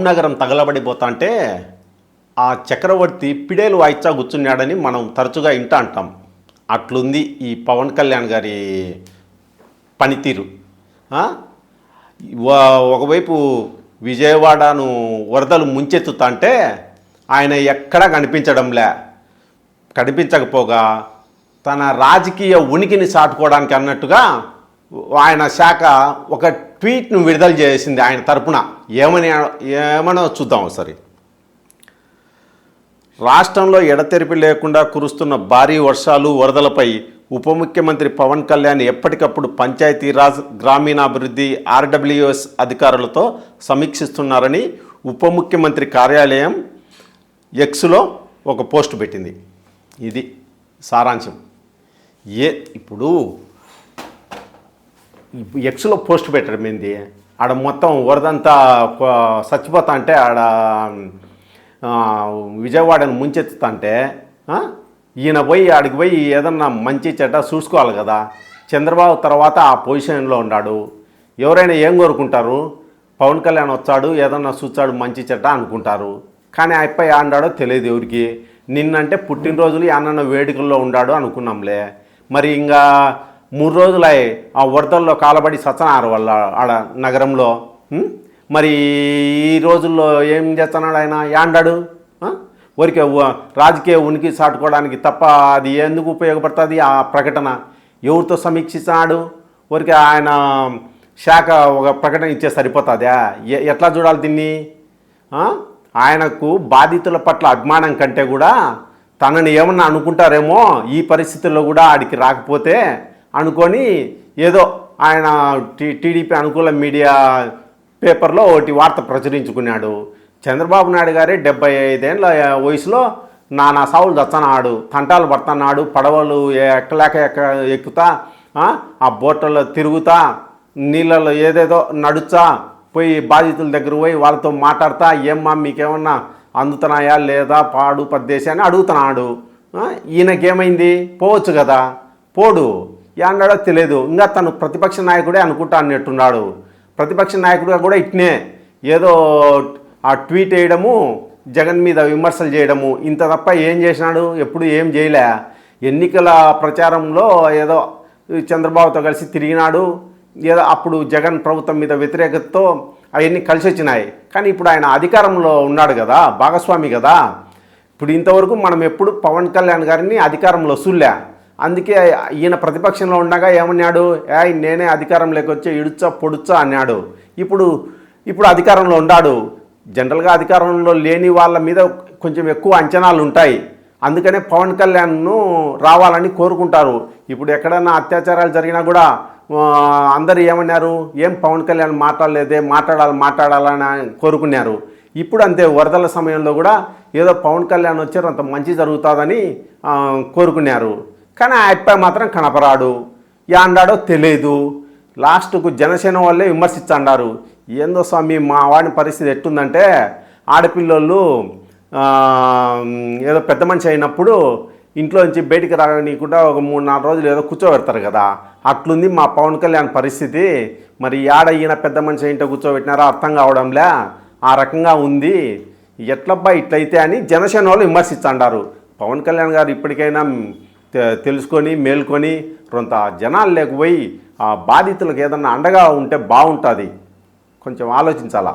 నగరం తగలబడిపోతా అంటే ఆ చక్రవర్తి పిడేలు వాయిచ్చా కూర్చున్నాడని మనం తరచుగా ఇంటా అంటాం. అట్లుంది ఈ పవన్ కళ్యాణ్ గారి పనితీరు. ఒకవైపు విజయవాడను వరదలు ముంచెత్తుతా అంటే ఆయన ఎక్కడా కనిపించకపోగా తన రాజకీయ ఉనికిని చాటుకోవడానికి అన్నట్టుగా ఆయన శాఖ ఒక ట్వీట్ను విడుదల చేసింది ఆయన తరపున. ఏమనో చూద్దాం ఒకసారి. రాష్ట్రంలో ఎడతెరిపి లేకుండా కురుస్తున్న భారీ వర్షాలు, వరదలపై ఉప ముఖ్యమంత్రి పవన్ కళ్యాణ్ ఎప్పటికప్పుడు పంచాయతీరాజ్, గ్రామీణాభివృద్ధి, ఆర్డబ్ల్యూఎస్ అధికారులతో సమీక్షిస్తున్నారని ఉప ముఖ్యమంత్రి కార్యాలయం ఎక్స్లో ఒక పోస్ట్ పెట్టింది. ఇది సారాంశం. ఇప్పుడు ఎక్స్లో పోస్ట్ పెట్టడం ఏంది? ఆడ మొత్తం వరదంతా చచ్చిపోతా అంటే ఆడ విజయవాడను ముంచెత్తుతా అంటే ఈయన ఆడికి పోయి ఏదన్నా మంచి చెడ్డ చూసుకోవాలి కదా. చంద్రబాబు తర్వాత ఆ పొజిషన్లో ఉన్నాడు. ఎవరైనా ఏం కోరుకుంటారు? పవన్ కళ్యాణ్ వచ్చాడు ఏదన్నా చూచాడు మంచి చెడ్డ అనుకుంటారు. కానీ అయిపోయి ఆడాడో తెలియదు ఎవరికి. నిన్నంటే పుట్టినరోజులు యానన్న వేడుకల్లో ఉన్నాడు అనుకున్నాంలే. మరి ఇంకా 3 రోజులై ఆ వరదల్లో కాలబడి సత్యనారాయణ వల్ల ఆడ నగరంలో. మరి ఈ రోజుల్లో ఏం చేస్తున్నాడు ఆయన? యాండాడు ఊరికే రాజకీయ ఉనికి చాటుకోవడానికి తప్ప. అది ఎందుకు ఉపయోగపడుతుంది ఆ ప్రకటన? ఎవరితో సమీక్షించాడు? ఊరికే ఆయన శాఖ ఒక ప్రకటన ఇచ్చే సరిపోతుందా? ఎట్లా చూడాలి దీన్ని? ఆయనకు బాధితుల పట్ల అభిమానం కంటే కూడా తనని ఏమన్నా అనుకుంటారేమో ఈ పరిస్థితుల్లో కూడా ఆడికి రాకపోతే అనుకొని ఏదో ఆయన టీడీపీ అనుకూల మీడియా పేపర్లో ఒకటి వార్త ప్రచురించుకున్నాడు. చంద్రబాబు నాయుడు గారే 75 ఏళ్ళ వయసులో నానా సావులు దచ్చనాడు, తంటాలు పడుతున్నాడు, పడవలు ఎక్కుతా, ఆ బోట్లలో తిరుగుతా, నీళ్ళలో ఏదేదో నడుచా పోయి బాధితుల దగ్గర పోయి వాళ్ళతో మాట్లాడతా, ఏమ్మా మీకేమన్నా అందుతున్నాయా లేదా పాడు పద్దేశి అని అడుగుతున్నాడు. ఈయనకేమైంది? పోవచ్చు కదా, పోడు. ఏమన్నాడో తెలియదు. ఇంకా తను ప్రతిపక్ష నాయకుడే అనుకుంటా అన్నట్టున్నాడు. ప్రతిపక్ష నాయకుడిగా కూడా ఇట్నే ఏదో ఆ ట్వీట్ వేయడము, జగన్ మీద విమర్శలు చేయడము, ఇంత తప్ప ఏం చేసినాడు? ఎప్పుడు ఏం చేయలే. ఎన్నికల ప్రచారంలో ఏదో చంద్రబాబుతో కలిసి తిరిగినాడు, ఏదో అప్పుడు జగన్ ప్రభుత్వం మీద వ్యతిరేకతతో అవన్నీ కలిసి వచ్చినాయి. కానీ ఇప్పుడు ఆయన అధికారంలో ఉన్నాడు కదా, భాగస్వామి కదా. ఇప్పుడు ఇంతవరకు మనం ఎప్పుడు పవన్ కళ్యాణ్ గారిని అధికారంలో చూడలే. అందుకే ఈయన ప్రతిపక్షంలో ఉండగా ఏమన్నాడు? నేనే అధికారంలోకి వచ్చి ఇడుచా పొడుచా అన్నాడు. ఇప్పుడు అధికారంలో ఉన్నాడు. జనరల్గా అధికారంలో లేని వాళ్ళ మీద కొంచెం ఎక్కువ అంచనాలు ఉంటాయి. అందుకనే పవన్ కళ్యాణ్ను రావాలని కోరుకుంటారు. ఇప్పుడు ఎక్కడైనా అత్యాచారాలు జరిగినా కూడా అందరూ ఏమన్నారు? ఏం పవన్ కళ్యాణ్ మాట్లాడలేదే, మాట్లాడాలని కోరుకున్నారు. ఇప్పుడు అంతే, వరదల సమయంలో కూడా ఏదో పవన్ కళ్యాణ్ వచ్చారు అంత మంచి జరుగుతుందని కోరుకున్నారు. కానీ ఆ అబ్బాయి మాత్రం కనపరాడు. యాండాడో తెలియదు. లాస్ట్కు జనసేన వాళ్ళే విమర్శించండారు. ఏందో స్వామి మా వాడిని పరిస్థితి ఎట్టుందంటే, ఆడపిల్లోళ్ళు ఏదో పెద్ద మనిషి అయినప్పుడు ఇంట్లో నుంచి బయటికి రానికుండా ఒక 3-4 రోజులు ఏదో కూర్చోబెడతారు కదా, అట్లుంది మా పవన్ కళ్యాణ్ పరిస్థితి. మరి ఈయన పెద్ద మనిషి ఇంట్లో కూర్చోబెట్టినారో అర్థం కావడంలే, ఆ రకంగా ఉంది. ఎట్లబ్బా ఇట్లయితే అని జనసేన వాళ్ళు విమర్శించండారు. పవన్ కళ్యాణ్ గారు ఇప్పటికైనా తెలుసుకొని మేల్కొని కొంత జనాలు లేకపోయి ఆ బాధితులకు ఏదన్నా అండగా ఉంటే బాగుంటుంది. కొంచెం ఆలోచించాలా.